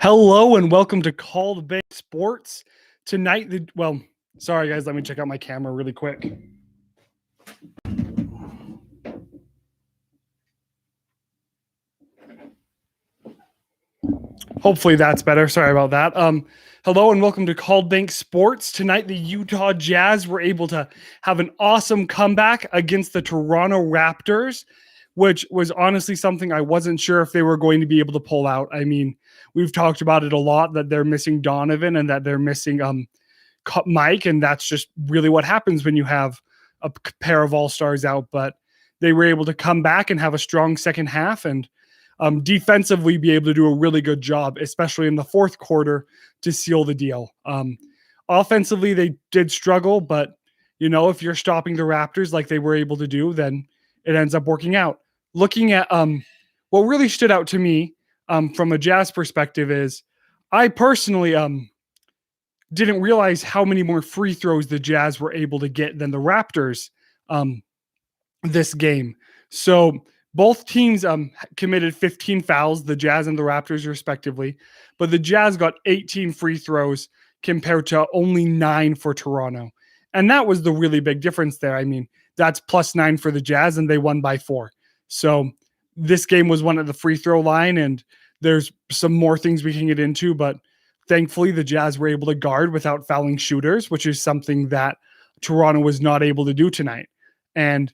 Hello and welcome to Called Bank Sports. Tonight, sorry guys, let me check out my camera really quick. Hopefully that's better. Sorry about that. Hello and welcome to Called Bank Sports. Tonight, the Utah Jazz were able to have an awesome comeback against the Toronto Raptors, which was honestly something I wasn't sure if they were going to be able to pull out. I mean, we've talked about it a lot that they're missing Donovan and that they're missing Mike, and that's just really what happens when you have a pair of all-stars out. But they were able to come back and have a strong second half and defensively be able to do a really good job, especially in the fourth quarter, to seal the deal. Offensively, they did struggle, but if you're stopping the Raptors like they were able to do, then it ends up working out. Looking at what really stood out to me from a Jazz perspective is I personally didn't realize how many more free throws the Jazz were able to get than the Raptors this game. So both teams committed 15 fouls, the Jazz and the Raptors respectively, but the Jazz got 18 free throws compared to only 9 for Toronto. And that was the really big difference there. I mean, that's +9 for the Jazz and they won by 4. So this game was won at the free throw line, and there's some more things we can get into, but thankfully the Jazz were able to guard without fouling shooters, which is something that Toronto was not able to do tonight. And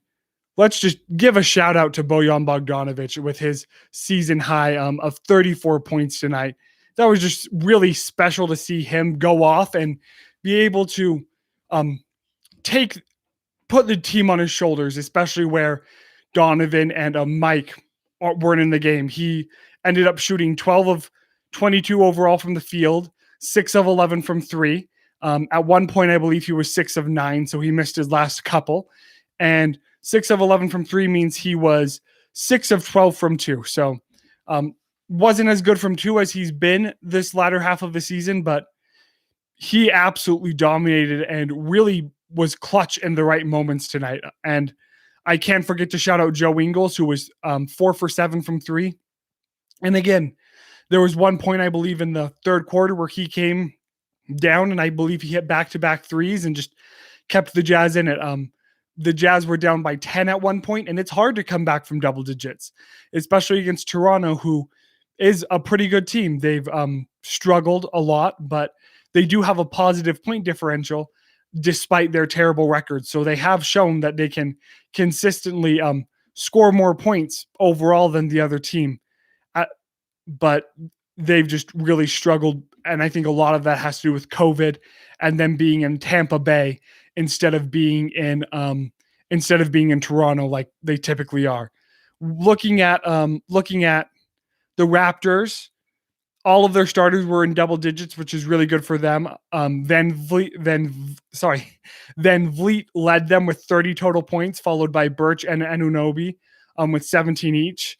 let's just give a shout out to Bojan Bogdanovic with his season high of 34 points tonight. That was just really special to see him go off and be able to put the team on his shoulders, especially where Donovan and Mike weren't in the game. He ended up shooting 12 of 22 overall from the field, 6 of 11 from 3. At one point, I believe he was 6 of 9, so he missed his last couple. And 6 of 11 from 3 means he was 6 of 12 from 2. So wasn't as good from 2 as he's been this latter half of the season, but he absolutely dominated and really was clutch in the right moments tonight. And I can't forget to shout out Joe Ingles, who was 4 for 7 from 3. And again, there was one point, I believe, in the third quarter where he came down, and I believe he hit back-to-back threes and just kept the Jazz in it. The Jazz were down by 10 at one point, and it's hard to come back from double digits, especially against Toronto, who is a pretty good team. They've struggled a lot, but they do have a positive point differential despite their terrible record. So they have shown that they can consistently score more points overall than the other team. But they've just really struggled, and I think a lot of that has to do with COVID and them being in Tampa Bay instead of being in Toronto like they typically are. Looking at the Raptors, all of their starters were in double digits, which is really good for them. Then Vliet led them with 30 total points, followed by Birch and Anunoby with 17 each.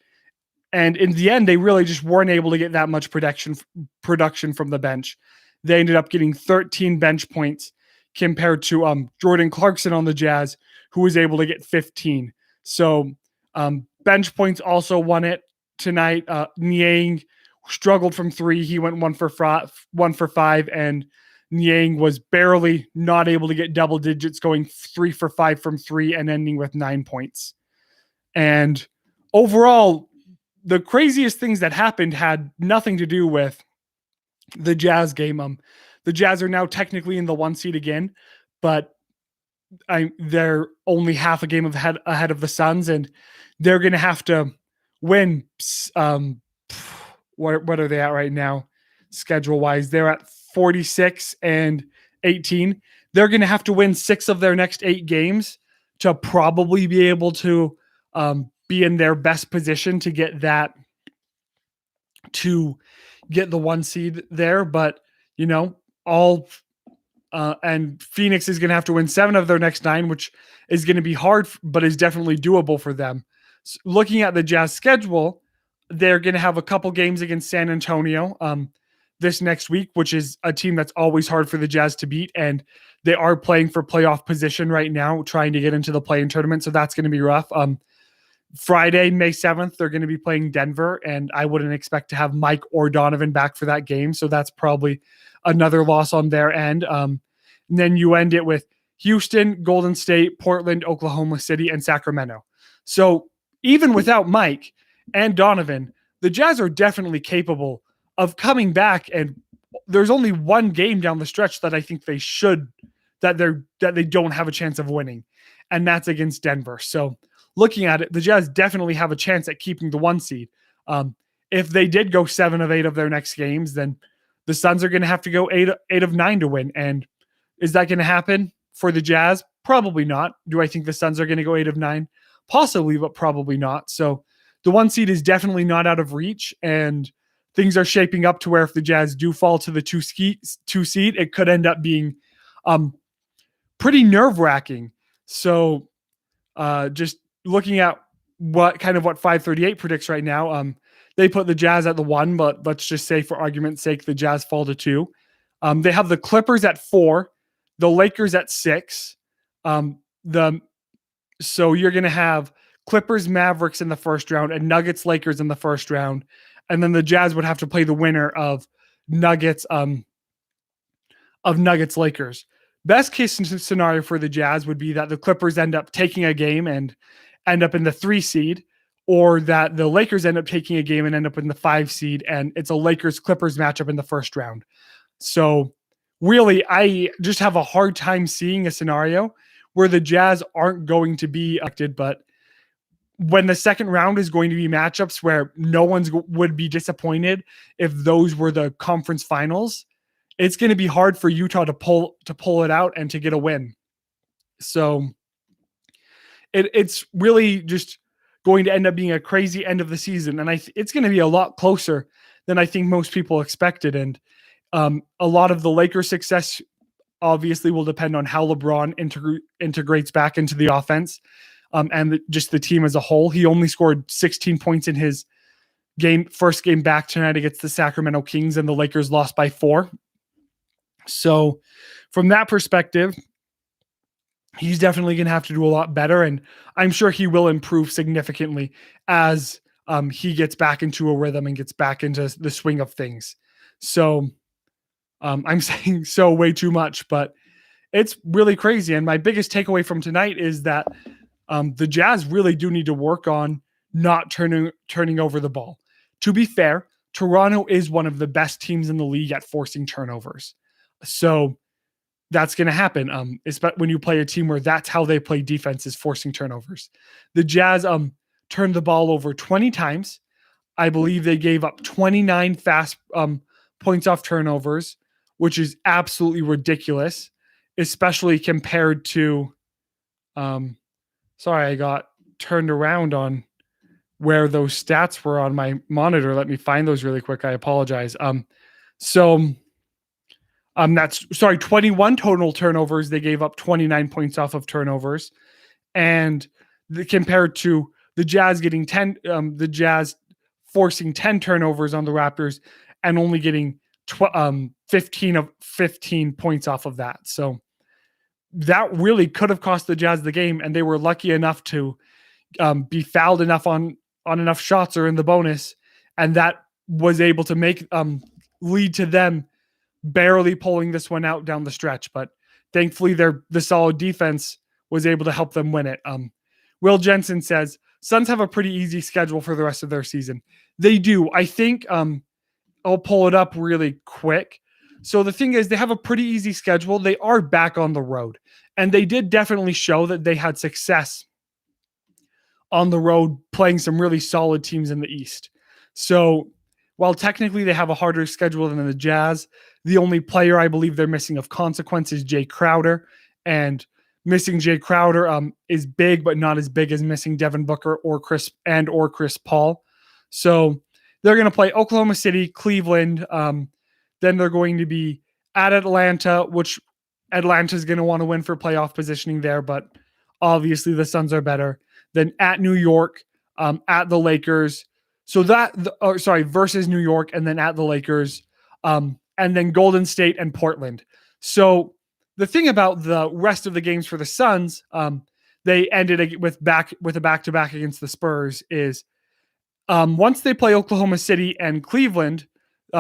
And in the end, they really just weren't able to get that much production from the bench. They ended up getting 13 bench points compared to Jordan Clarkson on the Jazz, who was able to get 15. So bench points also won it tonight. Niang struggled from 3. He went 1 for 5, and Niang was barely not able to get double digits, going 3 for 5 from 3 and ending with 9 points. And overall, the craziest things that happened had nothing to do with the Jazz game. The Jazz are now technically in the 1 seed again, but they're only half a game ahead of the Suns, and they're going to have to win. What are they at right now, schedule-wise? They're at 46 and 18. They're going to have to win 6 of their next 8 games to probably be able to be in their best position to get the 1 seed there. But and Phoenix is going to have to win 7 of their next 9, which is going to be hard, but is definitely doable for them. So looking at the Jazz schedule, they're going to have a couple games against San Antonio this next week, which is a team that's always hard for the Jazz to beat. And they are playing for playoff position right now, trying to get into the play-in tournament. So that's going to be rough. Friday, May 7th, they're going to be playing Denver, and I wouldn't expect to have Mike or Donovan back for that game. So that's probably another loss on their end. And then you end it with Houston, Golden State, Portland, Oklahoma City, and Sacramento. So even without Mike and Donovan, the Jazz are definitely capable of coming back. And there's only one game down the stretch that I think they should, that they don't have a chance of winning, and that's against Denver. So looking at it, the Jazz definitely have a chance at keeping the 1 seed. If they did go 7 of 8 of their next games, then the Suns are going to have to go 8 of 9 to win. And is that going to happen for the Jazz? Probably not. Do I think the Suns are going to go 8 of 9? Possibly, but probably not. So the 1 seed is definitely not out of reach, and things are shaping up to where if the Jazz do fall to the 2 seed, it could end up being pretty nerve-wracking. So just looking at what 538 predicts right now, they put the Jazz at the 1, but let's just say for argument's sake, the Jazz fall to 2. They have the Clippers at 4, the Lakers at 6. So you're going to have Clippers, Mavericks in the first round, and Nuggets, Lakers in the first round. And then the Jazz would have to play the winner of Nuggets, Lakers. Best case scenario for the Jazz would be that the Clippers end up taking a game and end up in the 3 seed, or that the Lakers end up taking a game and end up in the 5 seed, and it's a Lakers-Clippers matchup in the first round. So really, I just have a hard time seeing a scenario where the Jazz aren't going to be elected, but when the second round is going to be matchups where no one's would be disappointed if those were the conference finals, it's going to be hard for Utah to pull it out and to get a win. So it's really just going to end up being a crazy end of the season. And it's going to be a lot closer than I think most people expected. And a lot of the Lakers' success obviously will depend on how LeBron integrates back into the offense, and just the team as a whole. He only scored 16 points in his first game back tonight against the Sacramento Kings, and the Lakers lost by 4. So from that perspective, he's definitely going to have to do a lot better, and I'm sure he will improve significantly as he gets back into a rhythm and gets back into the swing of things. So I'm saying so way too much, but it's really crazy. And my biggest takeaway from tonight is that the Jazz really do need to work on not turning over the ball. To be fair, Toronto is one of the best teams in the league at forcing turnovers. So that's going to happen. Especially when you play a team where that's how they play defense, is forcing turnovers. The Jazz turned the ball over 20 times. I believe they gave up 29 fast points off turnovers, which is absolutely ridiculous, especially compared to sorry, I got turned around on where those stats were on my monitor. Let me find those really quick. I apologize. That's 21 total turnovers. They gave up 29 points off of turnovers, and compared to the Jazz getting 10, the Jazz forcing 10 turnovers on the Raptors and only getting 15 points off of that. So that really could have cost the Jazz the game, and they were lucky enough to be fouled enough on enough shots or in the bonus, and that was able to make lead to them barely pulling this one out down the stretch. But thankfully, the solid defense was able to help them win it. Will Jensen says, Suns have a pretty easy schedule for the rest of their season. They do. I think I'll pull it up really quick. So the thing is, they have a pretty easy schedule. They are back on the road, and they did definitely show that they had success on the road playing some really solid teams in the East. So while technically they have a harder schedule than the Jazz, the only player I believe they're missing of consequence is Jay Crowder, and missing Jay Crowder is big, but not as big as missing Devin Booker or Chris Paul. So they're going to play Oklahoma City, Cleveland. Then they're going to be at Atlanta, which Atlanta is going to want to win for playoff positioning there, but obviously the Suns are better. Then at New York, at the Lakers. So versus New York, and then at the Lakers, and then Golden State and Portland. So the thing about the rest of the games for the Suns, they ended with a back-to-back against the Spurs is once they play Oklahoma City and Cleveland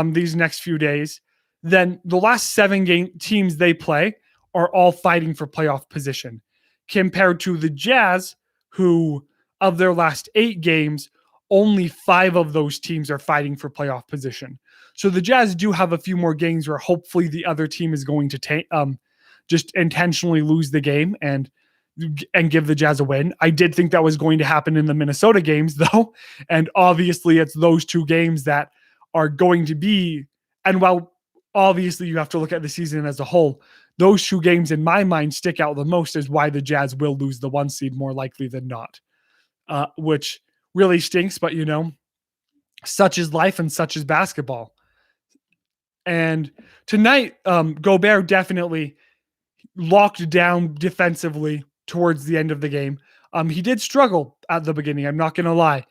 these next few days, then the last 7 teams they play are all fighting for playoff position, compared to the Jazz, who of their last 8 games, only 5 of those teams are fighting for playoff position. So the Jazz do have a few more games where hopefully the other team is going to just intentionally lose the game and give the Jazz a win. I did think that was going to happen in the Minnesota games, though. And obviously, it's those 2 games that are going to be, and while obviously you have to look at the season as a whole, those 2 games in my mind stick out the most as why the Jazz will lose the 1 seed more likely than not, which really stinks. But, such is life and such is basketball. And tonight, Gobert definitely locked down defensively towards the end of the game. He did struggle at the beginning. I'm not going to lie.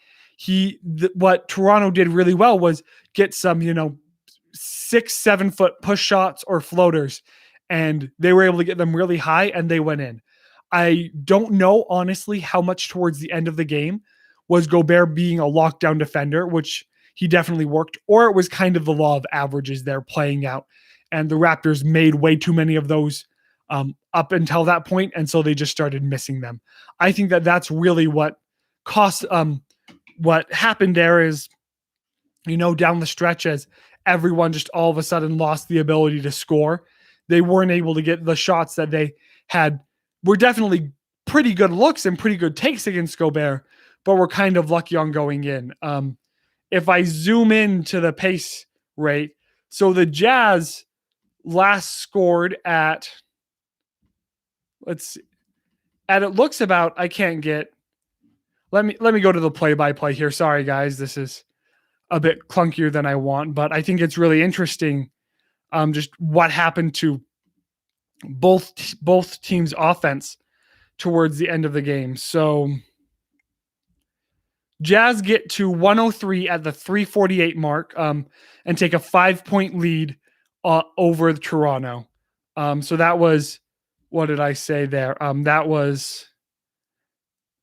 What Toronto did really well was get some, 6-7 foot push shots or floaters, and they were able to get them really high and they went in. I don't know, honestly, how much towards the end of the game was Gobert being a lockdown defender, which he definitely worked, or it was kind of the law of averages there playing out. And the Raptors made way too many of those up until that point, and so they just started missing them. I think that's really what cost. What happened there is, down the stretch, as everyone just all of a sudden lost the ability to score, they weren't able to get the shots that they had. Were definitely pretty good looks and pretty good takes against Gobert, but were kind of lucky on going in. If I zoom into the pace rate, so the Jazz last scored at, let's see, and it looks about, I can't get, let me go to the play-by-play here. Sorry guys, this is a bit clunkier than I want, but I think it's really interesting just what happened to both teams' offense towards the end of the game. So Jazz get to 103 at the 3:48 mark and take a 5-point lead over Toronto. So that was, what did I say there? That was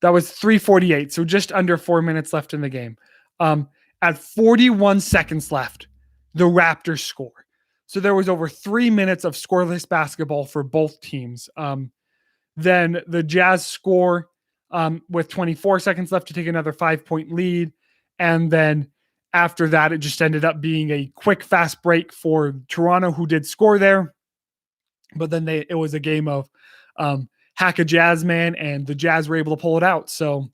3:48. So just under 4 minutes left in the game. At 41 seconds left, the Raptors score. So there was over 3 minutes of scoreless basketball for both teams. Then the Jazz score with 24 seconds left to take another 5-point lead. And then after that, it just ended up being a quick, fast break for Toronto, who did score there. But then it was a game of hack a Jazz man, and the Jazz were able to pull it out. So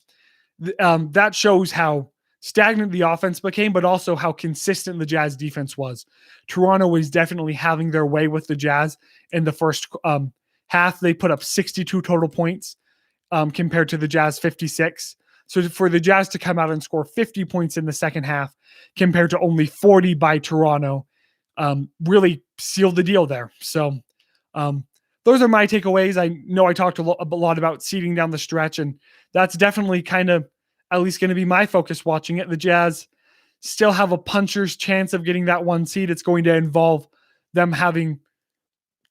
that shows how stagnant the offense became, but also how consistent the Jazz defense was. Toronto was definitely having their way with the Jazz in the first half. They put up 62 total points compared to the Jazz 56. So for the Jazz to come out and score 50 points in the second half compared to only 40 by Toronto really sealed the deal there. So those are my takeaways. I know I talked a lot about seeding down the stretch, and that's definitely kind of at least going to be my focus watching it. The Jazz still have a puncher's chance of getting that 1 seed. It's going to involve them having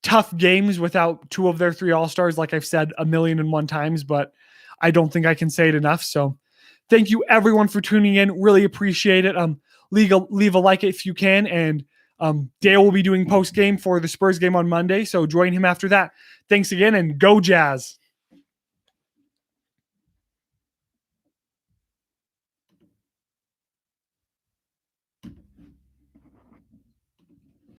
tough games without 2 of their 3 All-Stars, like I've said 1,000,001 times, but I don't think I can say it enough. So thank you everyone for tuning in. Really appreciate it. Leave a like if you can, and Dale will be doing post game for the Spurs game on Monday, so join him after that. Thanks again, and go Jazz.